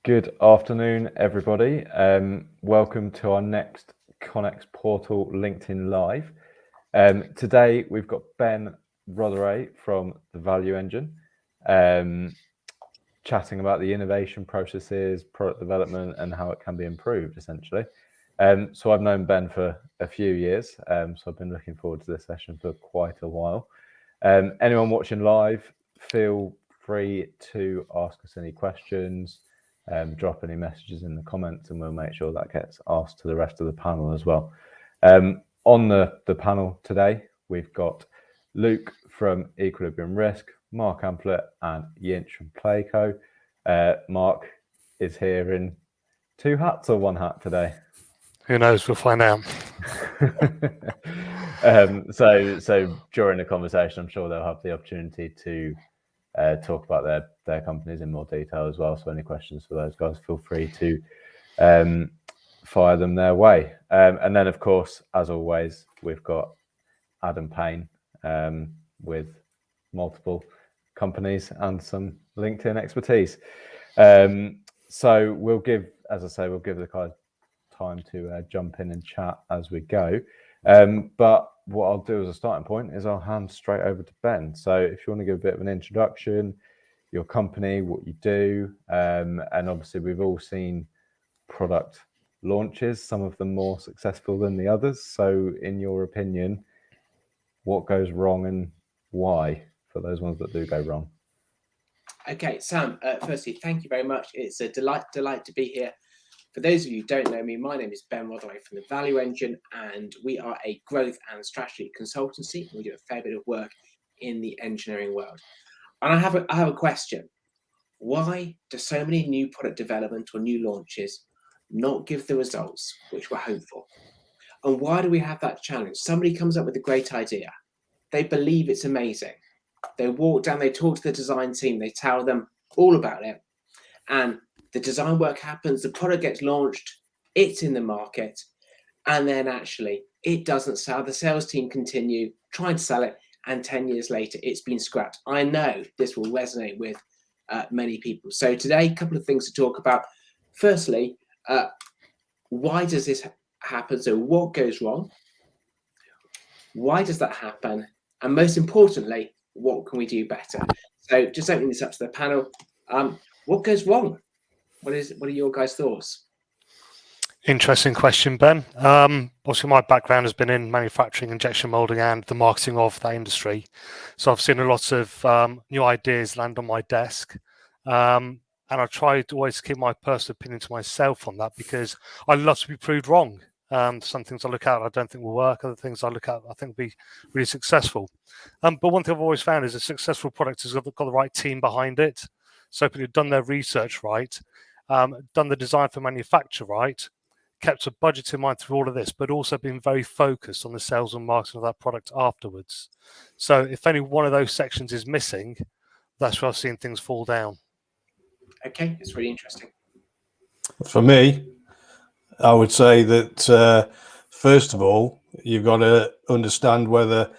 Good afternoon, everybody. Welcome to our next ConeX Portal LinkedIn Live. Today, we've got Ben Rotheray from the Value Engine, chatting about the innovation processes, product development, and how it can be improved, essentially. So I've known Ben for a few years, so I've been looking forward to this session for quite a while. Anyone watching live, feel free to ask us any questions. Drop any messages in the comments and we'll make sure that gets asked to the rest of the panel as well. On the panel today, we've got Luke from Equilibrium Risk, Mark Amplet and Yinch from Playco. Mark is here in two hats or one hat today? Who knows? We'll find out. So during the conversation, I'm sure they'll have the opportunity to talk about their companies in more detail as well. So any questions for those guys, feel free to fire them their way. And then, of course, as always, we've got Adam Payne with multiple companies and some LinkedIn expertise. So we'll give the guys time to jump in and chat as we go. But what I'll do as a starting point is I'll hand straight over to Ben. So if you want to give a bit of an introduction, your company, what you do, and obviously we've all seen product launches, some of them more successful than the others. So in your opinion, what goes wrong and why for those ones that do go wrong? Okay, Sam, firstly, thank you very much. It's a delight to be here. For those of you who don't know me, my name is Ben Rotheray from the Value Engine, and we are a growth and strategy consultancy. We do a fair bit of work in the engineering world. And I have a question. Why do so many new product development or new launches not give the results which we're hopeful? And why do we have that challenge? Somebody comes up with a great idea. They believe it's amazing. They walk down, they talk to the design team, they tell them all about it. And the design work happens, the product gets launched, it's in the market, and then actually it doesn't sell. The sales team continue trying to sell it, and 10 years later, it's been scrapped. I know this will resonate with many people. So today, a couple of things to talk about. Firstly, why does this happen? So what goes wrong? Why does that happen? And most importantly, what can we do better? So just opening this up to the panel, what goes wrong? What are your guys' thoughts? Interesting question, Ben. Obviously, my background has been in manufacturing, injection molding, and the marketing of that industry. So I've seen a lot of new ideas land on my desk. And I try to always keep my personal opinion to myself on that because I love to be proved wrong. Some things I look at I don't think will work. Other things I look at I think will be really successful. But one thing I've always found is a successful product has got the right team behind it. So people who've done their research right, done the design for manufacture right, kept a budget in mind through all of this, but also been very focused on the sales and marketing of that product afterwards. So if any one of those sections is missing, that's where I've seen things fall down. Okay, it's really interesting. For me, I would say that first of all, you've got to understand whether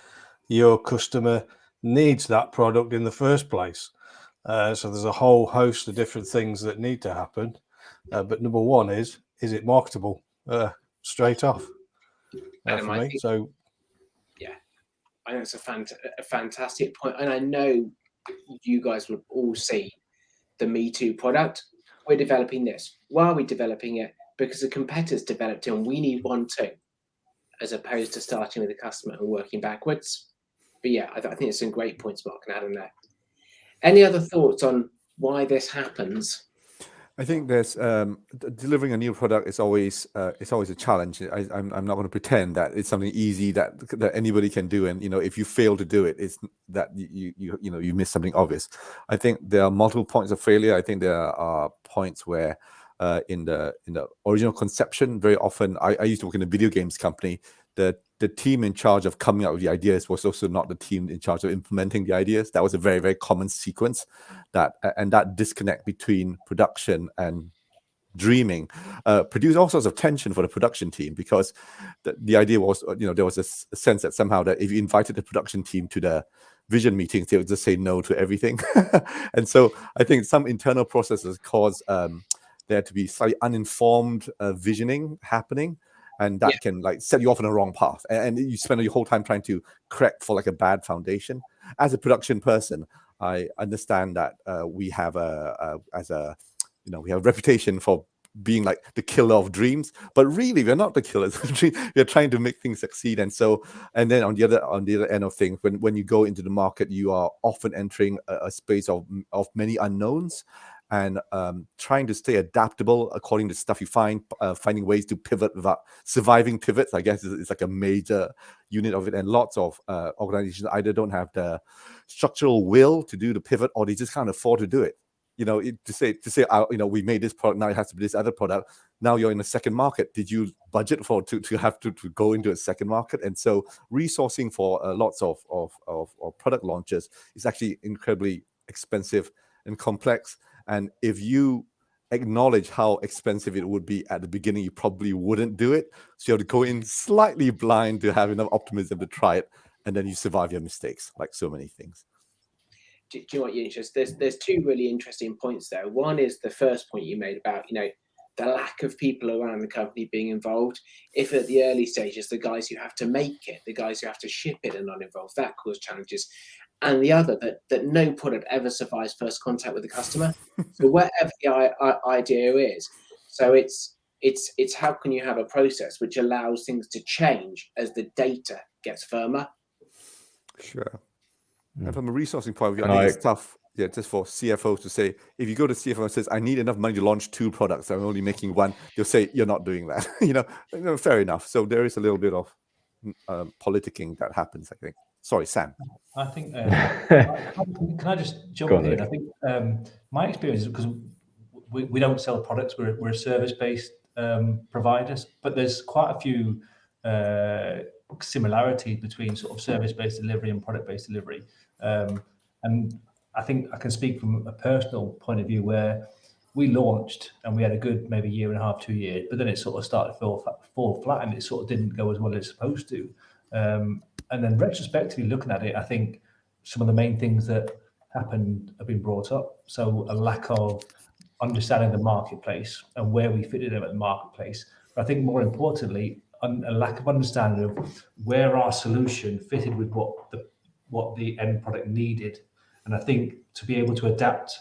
your customer needs that product in the first place. So there's a whole host of different things that need to happen. But number one is it marketable? Straight off for me. So yeah, I think it's a fantastic point. And I know you guys will all see the Me Too product. We're developing this. Why are we developing it? Because the competitors developed it and we need one too, as opposed to starting with the customer and working backwards. But yeah, I think it's some great points Mark and Adam there. Any other thoughts on why this happens? I think there's delivering a new product is always a challenge. I'm not going to pretend that it's something easy that anybody can do, and if you fail to do it, it's that you miss something obvious. I think there are multiple points of failure. I think there are points where in the original conception, very often I used to work in a video games company. The team in charge of coming up with the ideas was also not the team in charge of implementing the ideas. That was a very, very common sequence. That disconnect between production and dreaming produced all sorts of tension for the production team, because the idea was, there was a sense that somehow that if you invited the production team to the vision meetings, they would just say no to everything. And so I think some internal processes cause there to be slightly uninformed visioning happening, and that can like set you off on a wrong path, and you spend your whole time trying to correct for like a bad foundation. As a production person, I understand that we have we have a reputation for being like the killer of dreams, but really we're not the killers of dreams. We're trying to make things succeed. And then on the other end of things, when you go into the market, you are often entering a space of many unknowns, and trying to stay adaptable according to stuff you find, finding ways to pivot without surviving pivots, I guess, is like a major unit of it. And lots of organizations either don't have the structural will to do the pivot, or they just can't afford to do it. To say, we made this product, now it has to be this other product. Now you're in a second market. Did you budget for to have to go into a second market? And so resourcing for lots of product launches is actually incredibly expensive and complex. And if you acknowledge how expensive it would be at the beginning, you probably wouldn't do it. So you have to go in slightly blind to have enough optimism to try it, and then you survive your mistakes, like so many things. Do you know what you're interested? There's two really interesting points there. One is the first point you made about, the lack of people around the company being involved. If at the early stages, the guys who have to make it, the guys who have to ship it are not involved, that causes challenges. And the other, that no product ever survives first contact with the customer. So whatever the idea is, so it's how can you have a process which allows things to change as the data gets firmer? Sure. And from a resourcing point of view, I think it's tough, just for CFOs to say, if you go to CFO and says, I need enough money to launch 2 products, I'm only making 1, they'll say, you're not doing that. Fair enough. So there is a little bit of politicking that happens, I think. Sorry, Sam. I think, can I just jump in? I think my experience is because we don't sell products, we're a service-based providers, but there's quite a few similarity between sort of service-based delivery and product-based delivery. And I think I can speak from a personal point of view where we launched and we had a good maybe year and a half, 2 years, but then it sort of started to fall flat and it sort of didn't go as well as it's supposed to. And then retrospectively looking at it, I think some of the main things that happened have been brought up. So a lack of understanding the marketplace and where we fitted in at the marketplace. But I think more importantly, a lack of understanding of where our solution fitted with what the end product needed. And I think to be able to adapt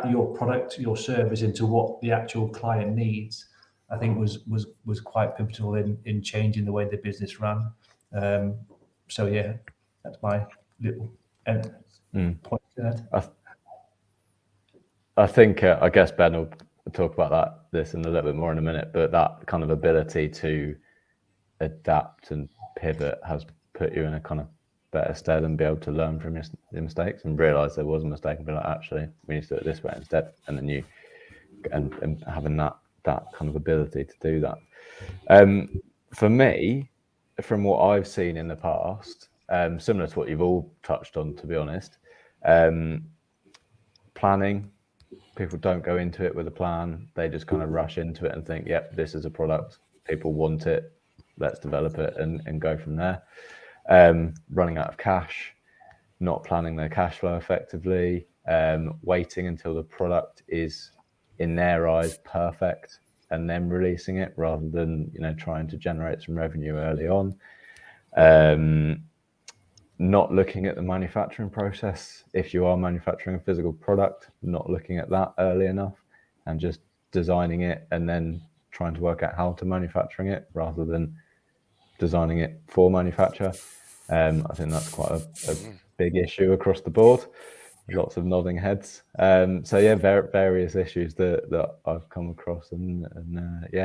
your product, your service into what the actual client needs, I think was quite pivotal in changing the way the business ran. So yeah, that's my little end point to that. I think I guess Ben will talk about this in a little bit more in a minute, but that kind of ability to adapt and pivot has put you in a kind of better stead and be able to learn from your mistakes and realize there was a mistake and be like, actually, we need to do it this way instead. And then and having that kind of ability to do that. For me, from what I've seen in the past, similar to what you've all touched on, to be honest, planning. People don't go into it with a plan. They just kind of rush into it and think, yep, this is a product. People want it. Let's develop it and go from there. Running out of cash, not planning their cash flow effectively, waiting until the product is, in their eyes, perfect, and then releasing it rather than trying to generate some revenue early on. Not looking at the manufacturing process. If you are manufacturing a physical product, not looking at that early enough and just designing it and then trying to work out how to manufacturing it rather than designing it for manufacture. I think that's quite a big issue across the board. Lots of nodding heads. So yeah, various issues that I've come across, and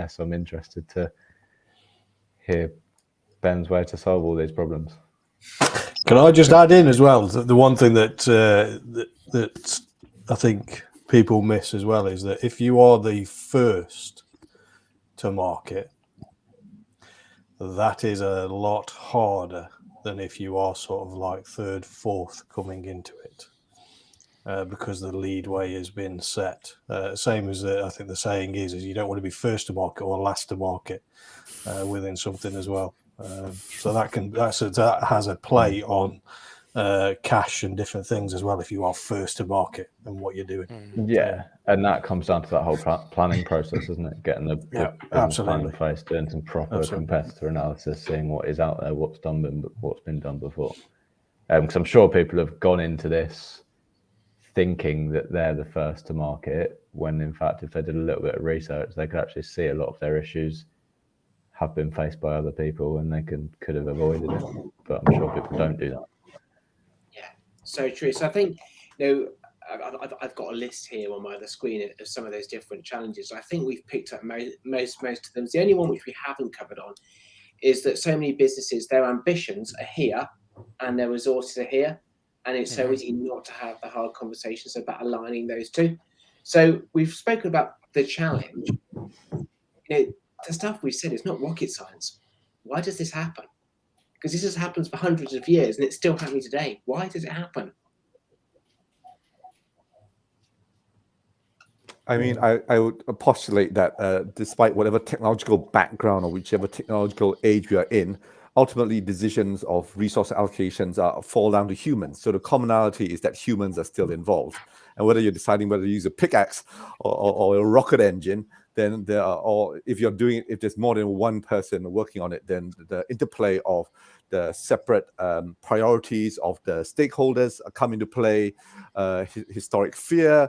so I'm interested to hear Ben's way to solve all these problems. Can I just add in as well, the one thing that I think people miss as well is that if you are the first to market, that is a lot harder than if you are sort of like third, fourth coming into it, because the lead way has been set. Same as I think the saying is you don't want to be first to market or last to market within something as well. So that has a play on cash and different things as well if you are first to market and what you're doing. Yeah, and that comes down to that whole planning process, isn't it? Getting the business plan in place, doing some proper competitor analysis, seeing what is out there, what's been done before. Because I'm sure people have gone into this thinking that they're the first to market, when in fact, if they did a little bit of research, they could actually see a lot of their issues have been faced by other people, and they could have avoided it. But I'm sure people don't do that. Yeah, so true. So I think, I've got a list here on my other screen of some of those different challenges. I think we've picked up most of them. The only one which we haven't covered on is that so many businesses, their ambitions are here and their resources are here, and it's so easy not to have the hard conversations about aligning those two. So we've spoken about the challenge. The stuff we said is not rocket science. Why does this happen? Because this has happened for hundreds of years and it's still happening today. Why does it happen? I mean, I would postulate that despite whatever technological background or whichever technological age we are in, ultimately decisions of resource allocations fall down to humans. So the commonality is that humans are still involved. And whether you're deciding whether to use a pickaxe or a rocket engine, then there are, or if there's more than one person working on it, then the interplay of the separate priorities of the stakeholders come into play. Historic fear,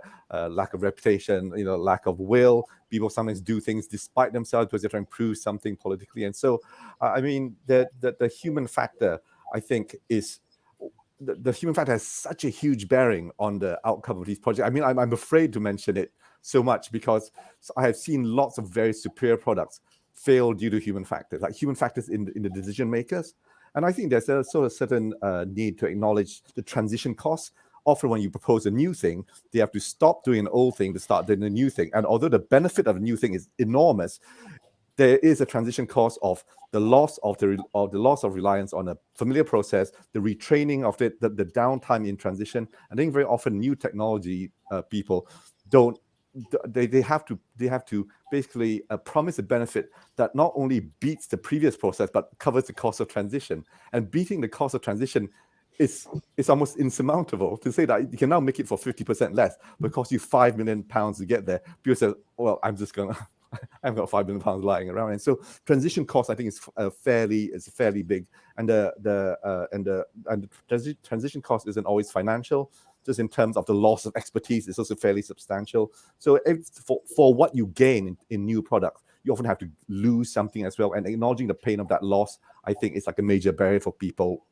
lack of reputation, lack of will. People sometimes do things despite themselves because they're trying to prove something politically. And so, I mean, the human factor, I think, is the human factor has such a huge bearing on the outcome of these projects. I mean, I'm afraid to mention it so much because I have seen lots of very superior products fail due to human factors, like human factors in the decision makers. And I think there's a sort of certain need to acknowledge the transition costs. Often when you propose a new thing, they have to stop doing an old thing to start doing a new thing. And although the benefit of a new thing is enormous, there is a transition cost of the loss of reliance on a familiar process, the retraining of it, the downtime in transition. I think very often new technology people don't. They have to basically promise a benefit that not only beats the previous process but covers the cost of transition. And beating the cost of transition is almost insurmountable. To say that you can now make it for 50% less, but it costs you £5 million to get there. People say, "Well, I've got £5 million lying around." And so transition cost, I think, is fairly big, and the transition cost isn't always financial. Just in terms of the loss of expertise, it's also fairly substantial. So for what you gain in new products, you often have to lose something as well. And acknowledging the pain of that loss, I think, is like a major barrier for people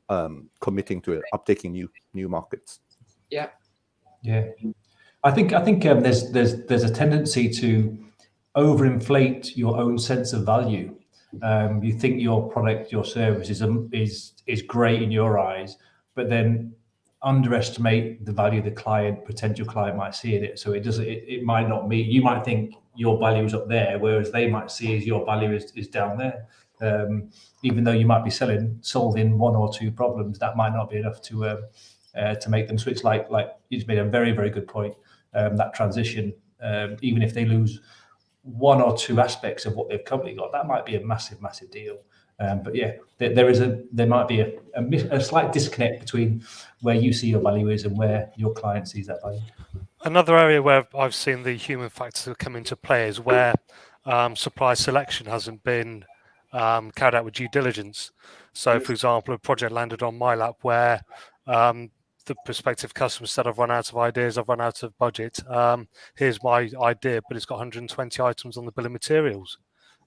committing to uptaking new markets. Yeah. I think there's a tendency to overinflate your own sense of value. You think your product, your service is great in your eyes, but then underestimate the value the potential client might see in it. So it might not meet. You might think your value is up there, whereas they might see as your value is down there. Even though you might be solving one or two problems, that might not be enough to make them switch. Like you just made a very, very good point. That transition, even if they lose one or two aspects of what they've currently got, that might be a massive deal. But yeah, there might be a slight disconnect between where you see your value is and where your client sees that value. Another area where I've seen the human factors come into play is where supply selection hasn't been carried out with due diligence. So, for example, a project landed on my lap where the prospective customer said, "I've run out of ideas, I've run out of budget. Here's my idea, but it's got 120 items on the bill of materials."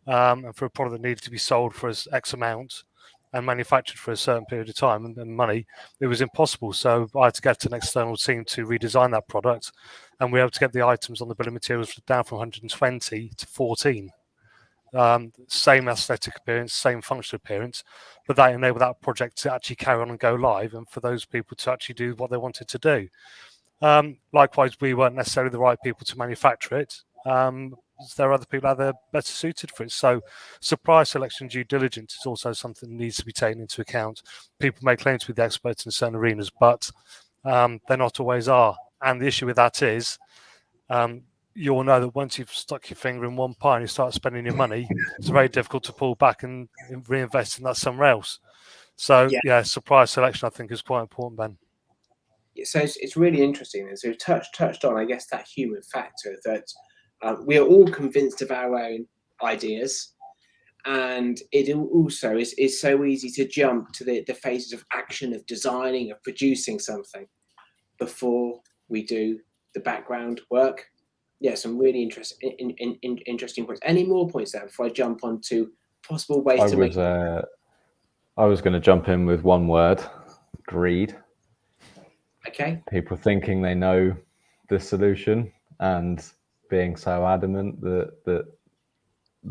And for a product that needed to be sold for X amount and manufactured for a certain period of time and money, it was impossible. So I had to get an external team to redesign that product, and we were able to get the items on the bill of materials down from 120 to 14. Same aesthetic appearance, same functional appearance, but that enabled that project to actually carry on and go live, and for those people to actually do what they wanted to do. Likewise, we weren't necessarily the right people to manufacture it. There are other people out there better suited for it. So supplier selection due diligence is also something that needs to be taken into account. People may claim to be the experts in certain arenas, but they not always are. And the issue with that is you'll know that once you've stuck your finger in one pie and you start spending your money, it's very difficult to pull back and reinvest in that somewhere else. So Yeah. yeah, supplier selection I think is quite important, Ben. So it's really interesting. And so we've touched on, I guess, that human factor that we are all convinced of our own ideas. And it also is so easy to jump to the phases of action, of designing, of producing something before we do the background work. Yeah, some really interesting points. Any more points there before I jump on to possible ways to make... I was going to jump in with one word: greed. Okay. People thinking they know the solution and being so adamant that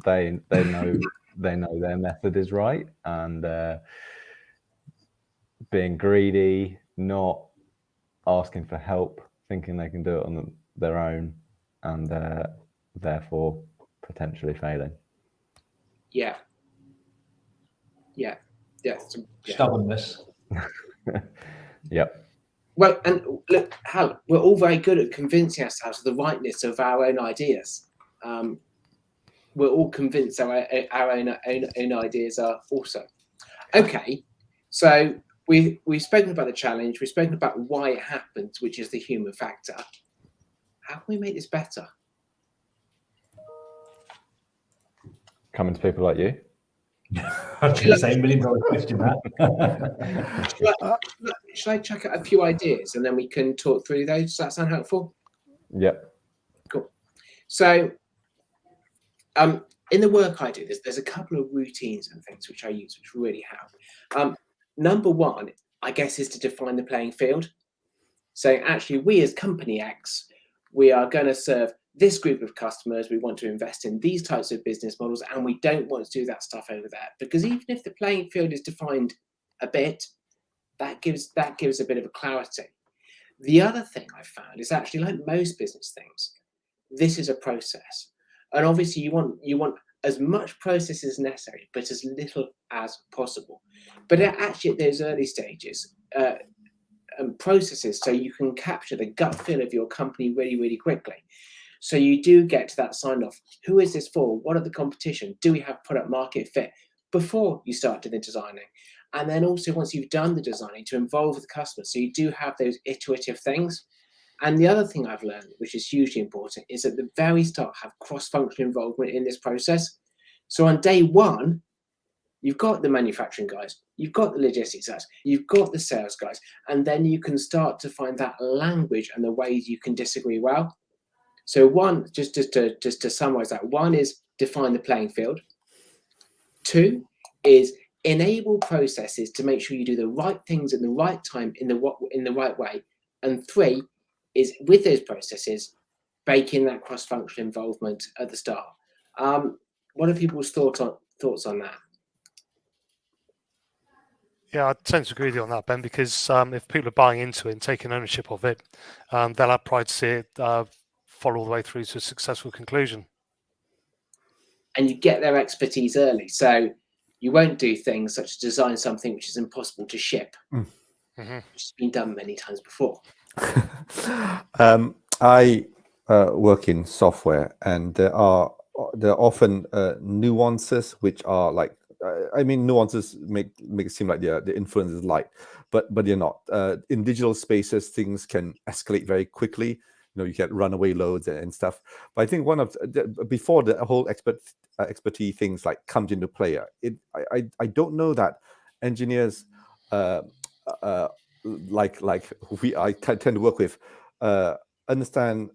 they know their method is right, and being greedy, not asking for help, thinking they can do it on their own, and therefore potentially failing. Yeah. Stubbornness. Yep. Well, and look, Hal, we're all very good at convincing ourselves of the rightness of our own ideas. We're all convinced our own ideas are also. Okay, so we've spoken about the challenge. We've spoken about why it happens, which is the human factor. How can we make this better? Coming to people like you. I was going to say $1 million question, that. Shall I check out a few ideas and then we can talk through those? Does that sound helpful? Yep. Cool. So, in the work I do, there's a couple of routines and things which I use, which really help. Number one, I guess, is to define the playing field. So actually, we as company X, we are going to serve this group of customers. We want to invest in these types of business models, and we don't want to do that stuff over there. Because even if the playing field is defined a bit, that gives a bit of a clarity. The other thing I found is actually, like most business things, this is a process. And obviously you want as much process as necessary, but as little as possible. But actually at those early stages, and processes, so you can capture the gut feel of your company really, really quickly. So you do get to that sign off. Who is this for? What are the competition? Do we have product market fit? Before you start doing the designing. And then also once you've done the designing, to involve the customer. So you do have those iterative things. And the other thing I've learned, which is hugely important, is at the very start, have cross-functional involvement in this process. So on day one, you've got the manufacturing guys, you've got the logistics guys, you've got the sales guys, and then you can start to find that language and the ways you can disagree well. So one, just to summarize that, one is define the playing field. Two is enable processes to make sure you do the right things in the right time, in the right way. And three is, with those processes, bake in that cross-functional involvement at the start. What are people's thoughts on that? Yeah, I tend to agree with you on that, Ben, because if people are buying into it and taking ownership of it, they'll have pride to see it follow all the way through to a successful conclusion. And you get their expertise early. So you won't do things such as design something which is impossible to ship, which has been done many times before. I work in software, and there are often nuances which are like, nuances make it seem like the influence is light, but they're not. In digital spaces, things can escalate very quickly. You get runaway loads and stuff. But I think before the whole expertise things like comes into play, I don't know that engineers like I tend to work with understand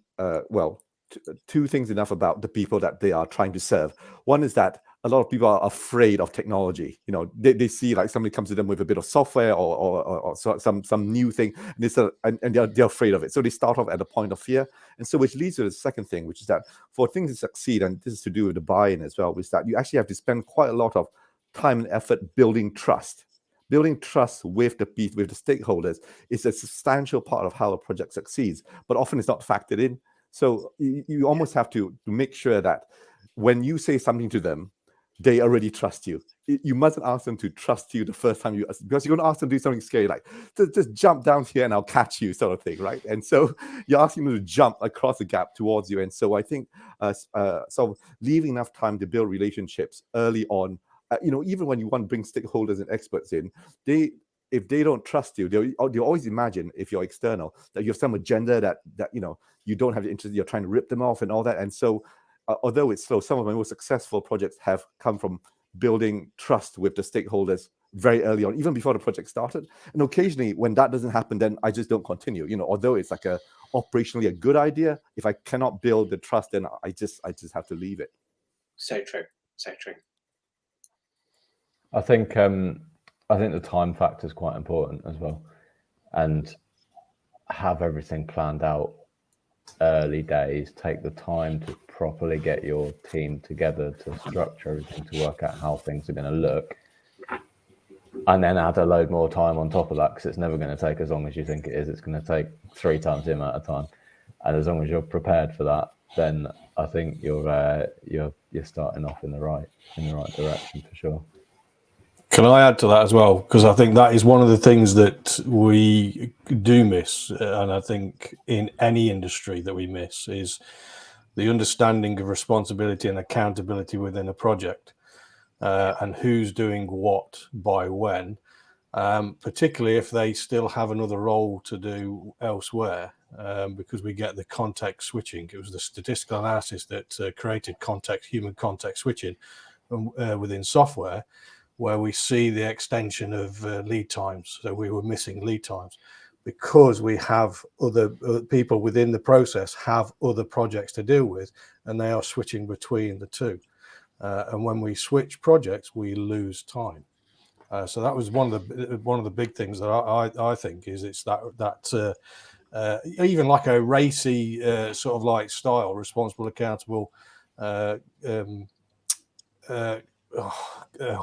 two things enough about the people that they are trying to serve. One is that a lot of people are afraid of technology. They see like somebody comes to them with a bit of software or some new thing, and they're afraid of it. So they start off at a point of fear. And so which leads to the second thing, which is that for things to succeed, and this is to do with the buy-in as well, is that you actually have to spend quite a lot of time and effort building trust. Building trust with the stakeholders is a substantial part of how a project succeeds, but often it's not factored in. So you almost have to make sure that when you say something to them, they already trust you. You mustn't ask them to trust you the first time because you're going to ask them to do something scary, like just jump down here and I'll catch you, sort of thing, right? And so you're asking them to jump across the gap towards you. And so I think sort of leaving enough time to build relationships early on even when you want to bring stakeholders and experts in, if they don't trust you, they always imagine, if you're external, that you have some agenda that you don't have the interest, you're trying to rip them off and all that. And so although it's slow, some of my most successful projects have come from building trust with the stakeholders very early on, even before the project started. And occasionally when that doesn't happen, then I just don't continue. Although it's like operationally a good idea, if I cannot build the trust, then I just have to leave it. So true. I think the time factor is quite important as well, and have everything planned out early days. Take the time to properly get your team together, to structure everything, to work out how things are going to look, and then add a load more time on top of that, because it's never going to take as long as you think it is. It's going to take 3 times the amount of time, and as long as you're prepared for that, then I think you're starting off in the right direction for sure. Can I add to that as well? Because I think that is one of the things that we do miss, and I think in any industry that we miss, is the understanding of responsibility and accountability within a project, and who's doing what by when, particularly if they still have another role to do elsewhere, because we get the context switching. It was the statistical analysis that created human context switching within software, where we see the extension of lead times. So we were missing lead times because we have other people within the process have other projects to deal with, and they are switching between the two. And when we switch projects, we lose time. So that was one of the big things that I think is it's that even like a racy sort of like style, responsible, accountable. I've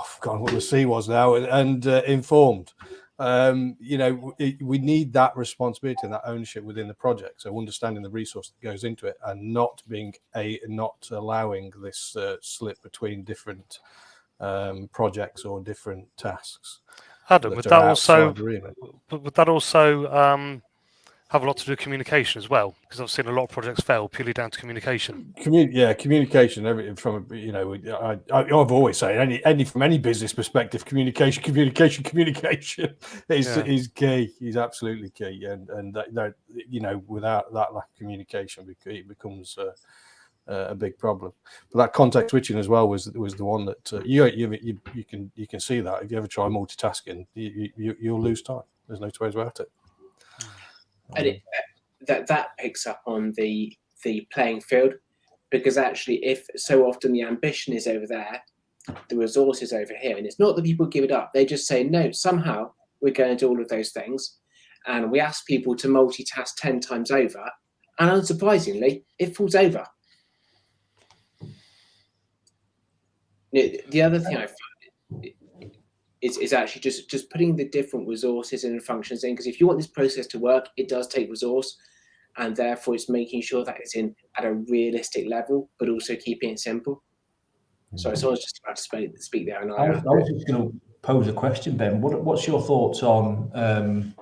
forgotten what the C was now, and informed. We need that responsibility and that ownership within the project. So understanding the resource that goes into it, and not allowing this slip between different projects or different tasks. Adam, would that also have a lot to do with communication as well? Because I've seen a lot of projects fail purely down to communication. Communication. Everything from I've always said from any business perspective, communication is key. Is absolutely key, and that without that lack of communication, it becomes a big problem. But that context switching as well was the one that you can see that if you ever try multitasking, you'll lose time. There's no two ways about it. And that picks up on the playing field, because actually, if so often the ambition is over there, the resource is over here, and it's not that people give it up. They just say, no, somehow we're going to do all of those things, and we ask people to multitask 10 times over, and unsurprisingly, it falls over. The other thing I find is actually just putting the different resources and functions in, because if you want this process to work, it does take resource, and therefore it's making sure that it's in at a realistic level, but also keeping it simple. So someone's just about to speak there. And I was just going to pose a question, Ben. What's your thoughts on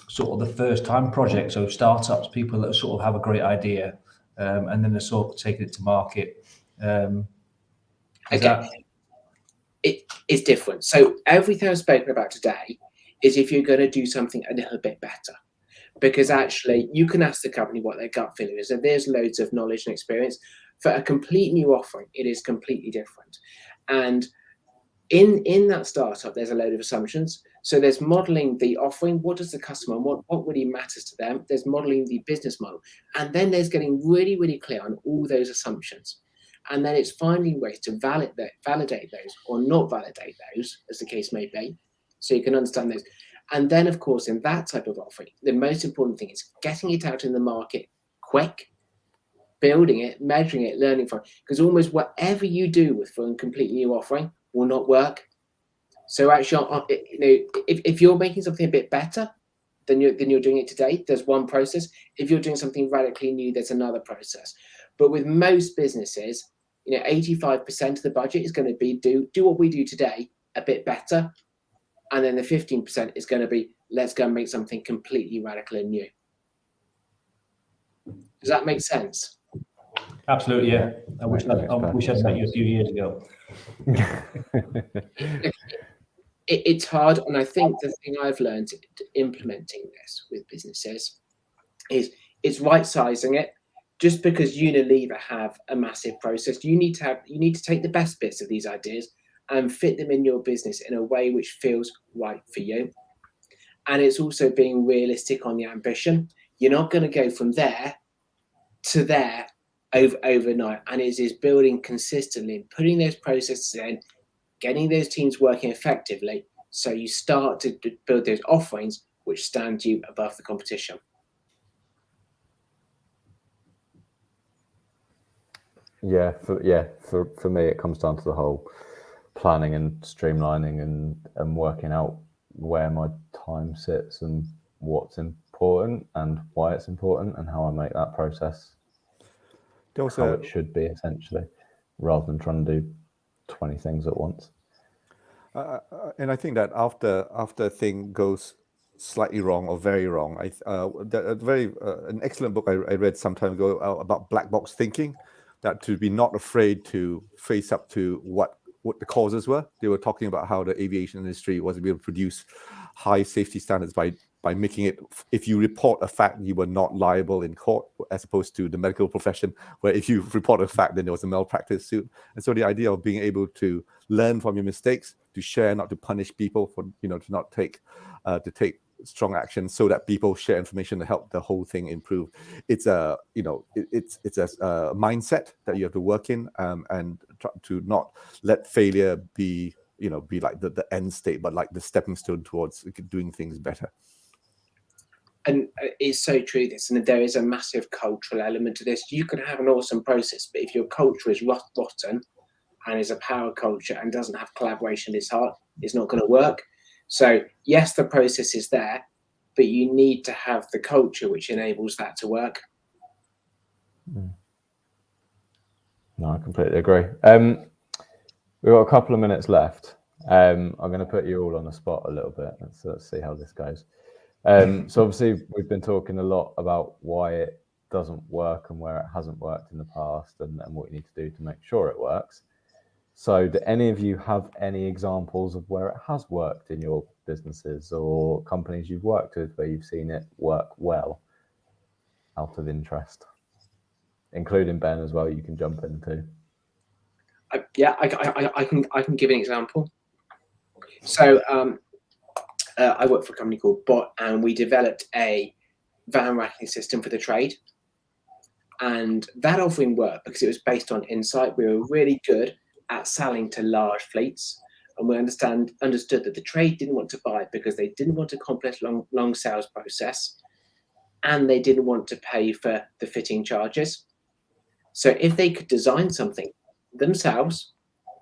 sort of the first-time projects, so startups, people that sort of have a great idea, and then they're sort of taking it to market? It's different. So everything I've spoken about today is if you're going to do something a little bit better, because actually you can ask the company what their gut feeling is, and there's loads of knowledge and experience. For a complete new offering, it is completely different. And in that startup, there's a load of assumptions. So there's modeling the offering. What does the customer want? What really matters to them? There's modeling the business model. And then there's getting really, really clear on all those assumptions. And then it's finding ways to validate those or not validate those, as the case may be, so you can understand those. And then, of course, in that type of offering, the most important thing is getting it out in the market quick, building it, measuring it, learning from it, because almost whatever you do for a completely new offering will not work. So actually, if you're making something a bit better than you're doing it today, there's one process. If you're doing something radically new, there's another process. But with most businesses, 85% of the budget is going to be do what we do today a bit better, and then the 15% is going to be let's go and make something completely radical and new. Does that make sense? Absolutely, yeah. I wish I'd met you a few years ago. It's hard, and I think the thing I've learned implementing this with businesses is it's right sizing it. Just because Unilever have a massive process, you need to take the best bits of these ideas and fit them in your business in a way which feels right for you. And it's also being realistic on the ambition. You're not going to go from there to there overnight, and it is building consistently, putting those processes in, getting those teams working effectively, so you start to build those offerings which stand you above the competition. Yeah, for me, it comes down to the whole planning and streamlining and working out where my time sits and what's important and why it's important and how I make that process how it should be, essentially, rather than trying to do 20 things at once. And I think that after a thing goes slightly wrong or very wrong, an excellent book I read some time ago about black box thinking, that to be not afraid to face up to what the causes were. They were talking about how the aviation industry was able to produce high safety standards by making it, if you report a fact, you were not liable in court, as opposed to the medical profession, where if you report a fact, then there was a malpractice suit. And so the idea of being able to learn from your mistakes, to share, not to punish people for, to not take strong action, so that people share information to help the whole thing improve. It's a mindset that you have to work in, and try to not let failure be like the end state, but like the stepping stone towards doing things better. And it's so true, this, and there is a massive cultural element to this. You can have an awesome process, but if your culture is rotten and is a power culture and doesn't have collaboration at its heart, it's not going to work. So yes, the process is there, but you need to have the culture which enables that to work. No, I completely agree. We've got a couple of minutes left. I'm going to put you all on the spot a little bit. Let's see how this goes. So obviously we've been talking a lot about why it doesn't work and where it hasn't worked in the past, and what you need to do to make sure it works. So do any of you have any examples of where it has worked in your businesses or companies you've worked with where you've seen it work well, out of interest? Including Ben as well, you can jump in too. I can give an example. So I work for a company called Bot, and we developed a van racking system for the trade. And that offering worked because it was based on insight. We were really good at selling to large fleets, and we understood that the trade didn't want to buy it because they didn't want a complex long sales process, and they didn't want to pay for the fitting charges. So if they could design something themselves,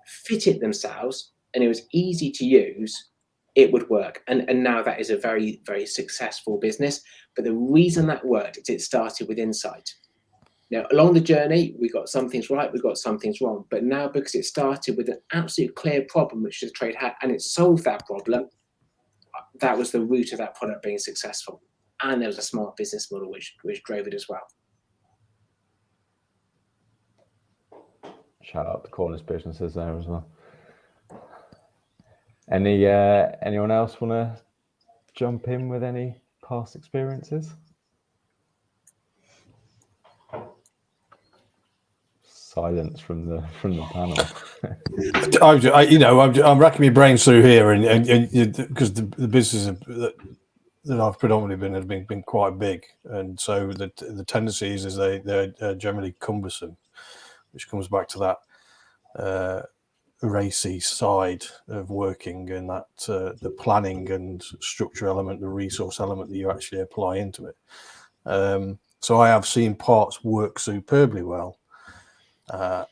fit it themselves, and it was easy to use, it would work. And now that is a very, very successful business. But the reason that worked is it started with insight. Now, along the journey, we got some things right, we got some things wrong. But now, because it started with an absolute clear problem which the trade had, and it solved that problem, that was the root of that product being successful. And there was a smart business model which drove it as well. Shout out to Cornish businesses there as well. Anyone else want to jump in with any past experiences? Silence from the panel. I'm racking my brains through here, and because the businesses that I've predominantly have been quite big, and so the tendency is they're generally cumbersome, which comes back to that racy side of working, and that the planning and structure element, the resource element that you actually apply into it. So I have seen parts work superbly well,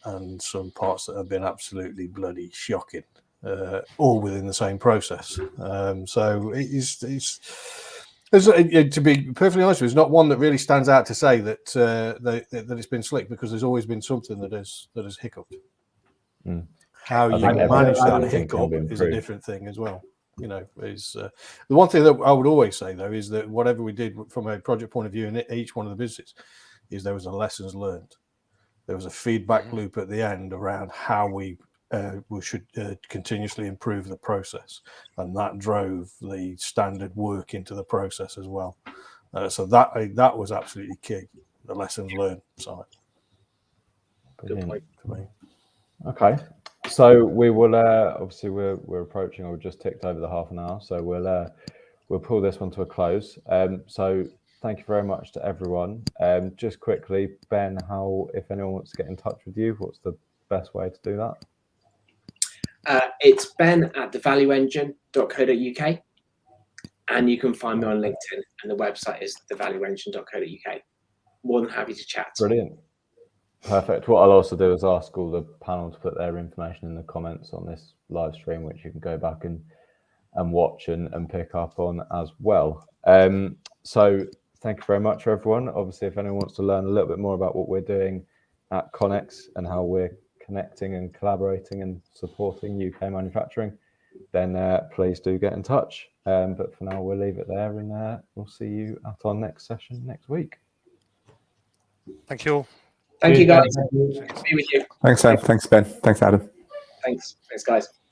and some parts that have been absolutely bloody shocking, all within the same process. So to be perfectly honest with you, it's not one that really stands out to say that that it's been slick, because there's always been something that has hiccuped. How you manage that hiccup is a different thing as well. Is the one thing that I would always say, though, is that whatever we did from a project point of view in each one of the businesses, is there was a lessons learned. there was a feedback loop at the end around how we should continuously improve the process, and that drove the standard work into the process as well. So that was absolutely key, the lessons learned side. Good point. For me. Okay, so we will obviously we're approaching, or we've just ticked over the half an hour, so we'll pull this one to a close. So thank you very much to everyone. Just quickly, Ben, if anyone wants to get in touch with you, what's the best way to do that? It's ben@thevalueengine.co.uk, and you can find me on LinkedIn, and the website is thevalueengine.co.uk. More than happy to chat. Brilliant. Perfect. What I'll also do is ask all the panel to put their information in the comments on this live stream, which you can go back and watch and pick up on as well. So thank you very much, everyone. Obviously, if anyone wants to learn a little bit more about what we're doing at ConeX and how we're connecting and collaborating and supporting UK manufacturing, then please do get in touch. But for now, we'll leave it there, and we'll see you at our next session next week. Thank you all. Thank you, guys. Thank you. Good to be with you. Thanks, Sam. Thanks, Ben. Thanks, Adam. Thanks, guys.